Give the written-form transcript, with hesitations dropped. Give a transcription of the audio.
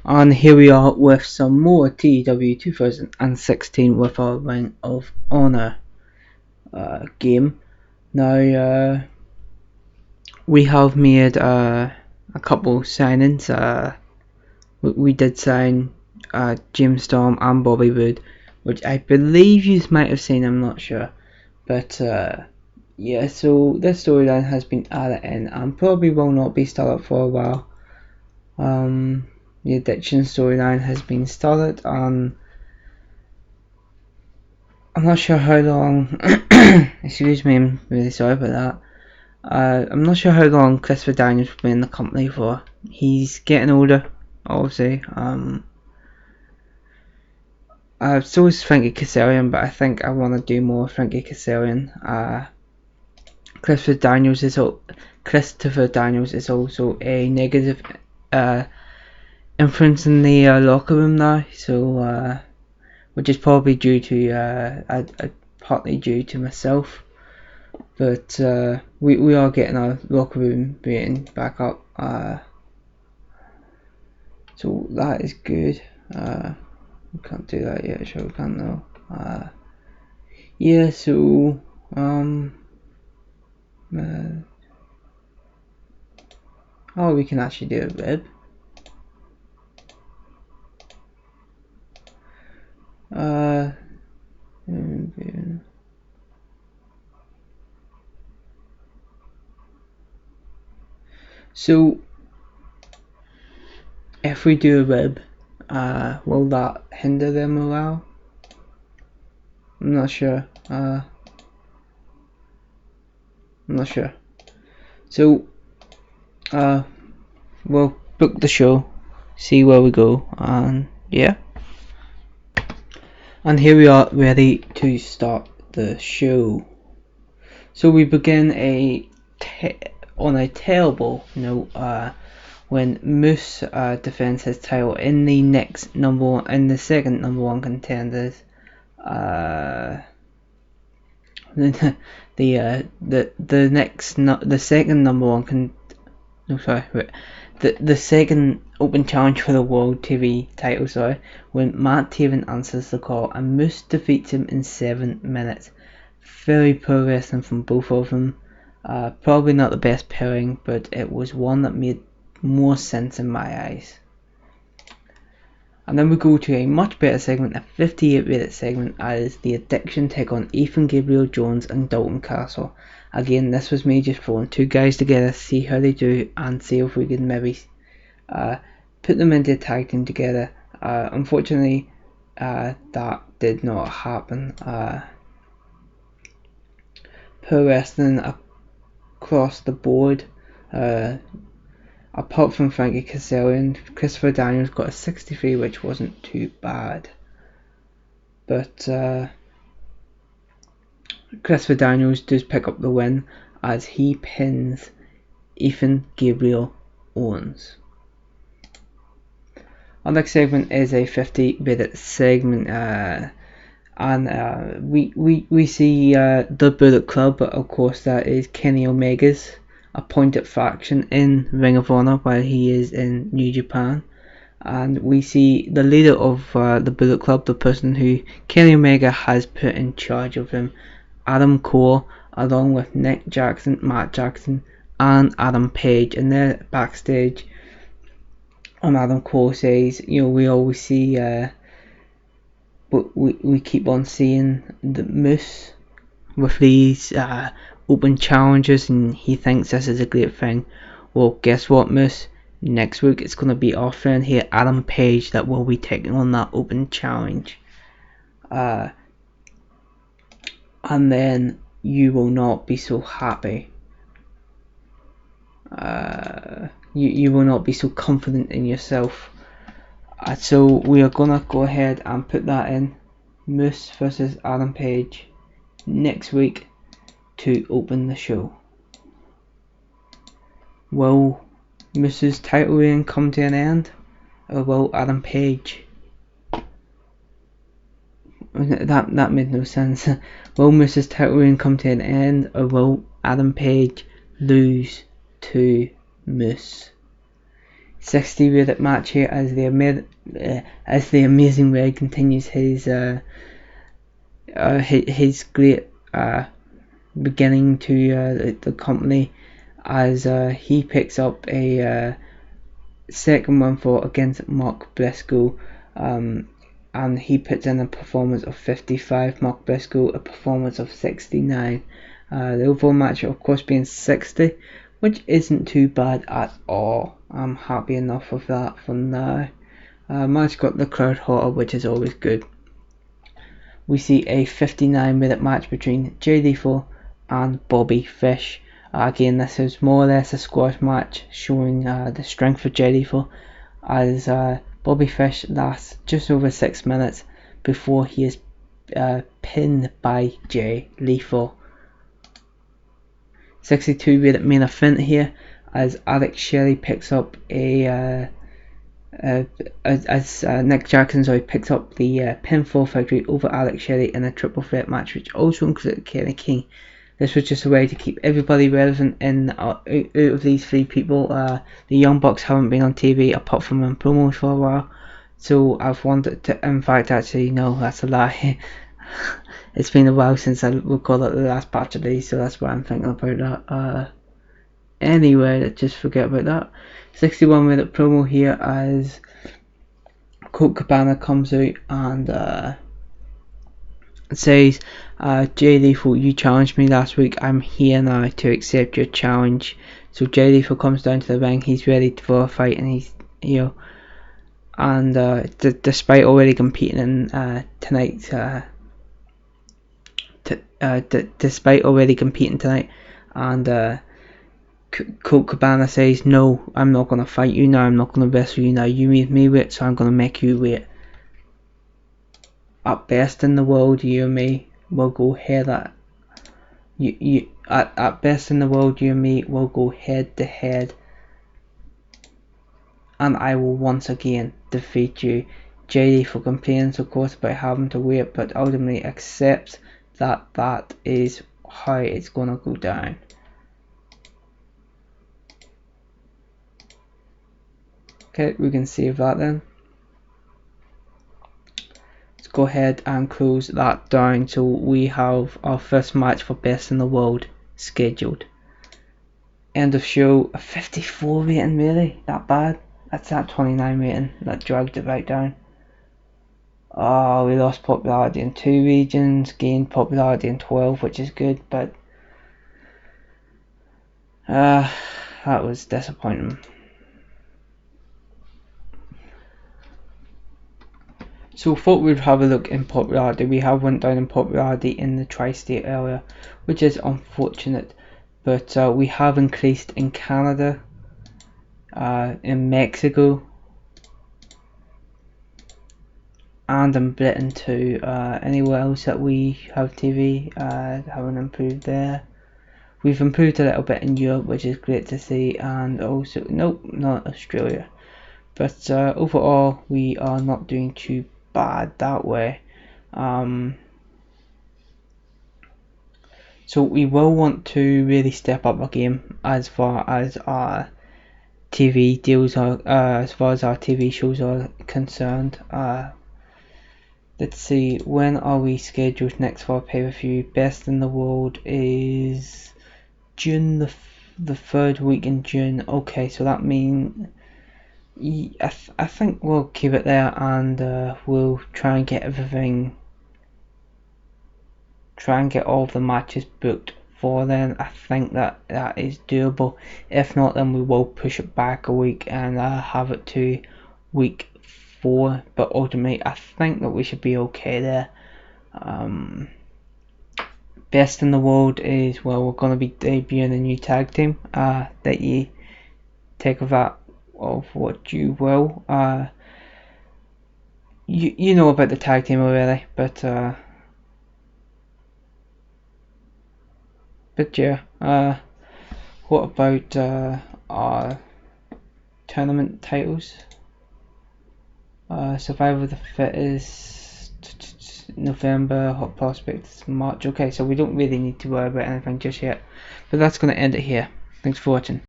And here we are with some more TEW 2016 with our Ring of Honor game. Now we have made a couple signings. We did sign James Storm and Bobby Roode, which I believe you might have seen, I'm not sure. But yeah, so this storyline has been added in and probably will not be started for a while. The addiction storyline has been started and I'm not sure how long excuse me, I'm really sorry about that. I'm not sure how long Christopher Daniels will be in the company for. He's getting older, obviously. So is Frankie Kazarian, but I think I want to do more Frankie Kazarian. Christopher Daniels is also a negative influence in the locker room now, so which is probably due to partly due to myself, but we are getting our locker room rating back up, so that is good. We can't do that yet, sure we can't though. Yeah, so oh, we can actually do a rib. So if we do a rib, will that hinder their morale? I'm not sure. I'm not sure. So we'll book the show, see where we go, and yeah. And here we are, ready to start the show. So we begin on a terrible note, when Moose defends his title in the second number one contenders. The second open challenge for the World TV title, when Matt Taven answers the call and Moose defeats him in 7 minutes. Very pro wrestling from both of them. Probably not the best pairing, but it was one that made more sense in my eyes. And then we go to a much better segment, a 58 rated segment, as the Addiction take on Ethan Gabriel Jones and Dalton Castle. Again, this was me just throwing two guys together, see how they do, and see if we can maybe put them into a tag team together. Unfortunately, that did not happen. Pro wrestling across the board, apart from Frankie Kazarian, Christopher Daniels got a 63, which wasn't too bad. But Christopher Daniels does pick up the win as he pins Ethan Gabriel Owens. Our next segment is a 50-minute segment, and we see the Bullet Club, but of course that is Kenny Omega's appointed faction in Ring of Honor while he is in New Japan, and we see the leader of the Bullet Club, the person who Kenny Omega has put in charge of him, Adam Cole, along with Nick Jackson, Matt Jackson, and Adam Page, and they're backstage. And Adam Cole says, we always see, but we keep on seeing the Moose with these open challenges, and he thinks this is a great thing. Well, guess what, Moose? Next week it's going to be our friend here, Adam Page, that will be taking on that open challenge. And then you will not be so happy. You will not be so confident in yourself. So we are going to go ahead and put that in. Moose versus Adam Page next week to open the show. Will Moose's title reign come to an end, or will Adam Page? That made no sense. Will Moose's title reign come to an end, or will Adam Page lose to Moose? 60-minute match here as the Amazing Red continues his great beginning to the company as he picks up a second one for against Mark Briscoe, and he puts in a performance of 55. Mark Briscoe a performance of 69. The overall match of course being 60, which isn't too bad at all. I'm happy enough with that for now. Match got the crowd hotter, which is always good. We see a 59-minute match between Jay Lethal and Bobby Fish. Again, this is more or less a squash match, showing the strength of Jay Lethal, as Bobby Fish lasts just over 6 minutes before he is pinned by Jay Lethal. 62-minute main event here as Alex Shelley picks up a Nick Jackson picks up the pinfall victory over Alex Shelley in a triple threat match, which also included Kenny King. This was just a way to keep everybody relevant in out of these three people. The Young Bucks haven't been on TV apart from in promos for a while, so I've wanted to, in fact actually no, that's a lie. It's been a while since I recorded the last batch of these, so that's why I'm thinking about that. Anyway, just forget about that. 61-minute promo here as Colt Cabana comes out and says, Jay Lethal, you challenged me last week. I'm here now to accept your challenge. So Jay Lethal comes down to the ring. He's ready for a fight, and he's despite already competing in tonight's despite already competing tonight, and Colt Cabana says, no, I'm not going to fight you now, I'm not going to wrestle you now, you made me wait, so I'm going to make you wait. At best in the world, you and me will go head at best in the world, you and me will go head to head, and I will once again defeat you. Jay Lethal complains of course about having to wait, but ultimately accepts that that is how it's going to go down. Okay, we can save that then. Let's go ahead and close that down, so we have our first match for Best in the World scheduled. End of show. A 54 rating, really? That bad? That's that 29 rating that dragged it right down. Oh, we lost popularity in 2 regions, gained popularity in 12, which is good, but that was disappointing. So thought we'd have a look in popularity. We have went down in popularity in the tri-state area, which is unfortunate, but we have increased in Canada, in Mexico, and in Britain too. Anywhere else that we have TV, haven't improved there. We've improved a little bit in Europe, which is great to see, and also, nope, not Australia. But overall, we are not doing too bad that way. So we will want to really step up our game as far as our TV deals are, as far as our TV shows are concerned. Let's see, when are we scheduled next for a pay-per-view? Best in the World is June, the third week in June. Okay, so that means I think we'll keep it there, and we'll try and get everything, try and get all of the matches booked for then. I think that is doable. If not, then we will push it back a week and have it to week 4, but ultimately I think that we should be okay there. Best in the World is, well, we're going to be debuting a new tag team, that you take of that of what you will. You know about the tag team already, but yeah. What about our tournament titles? Survivor the Fittest, November, Hot Prospects, March. Okay, so we don't really need to worry about anything just yet, but that's going to end it here. Thanks for watching.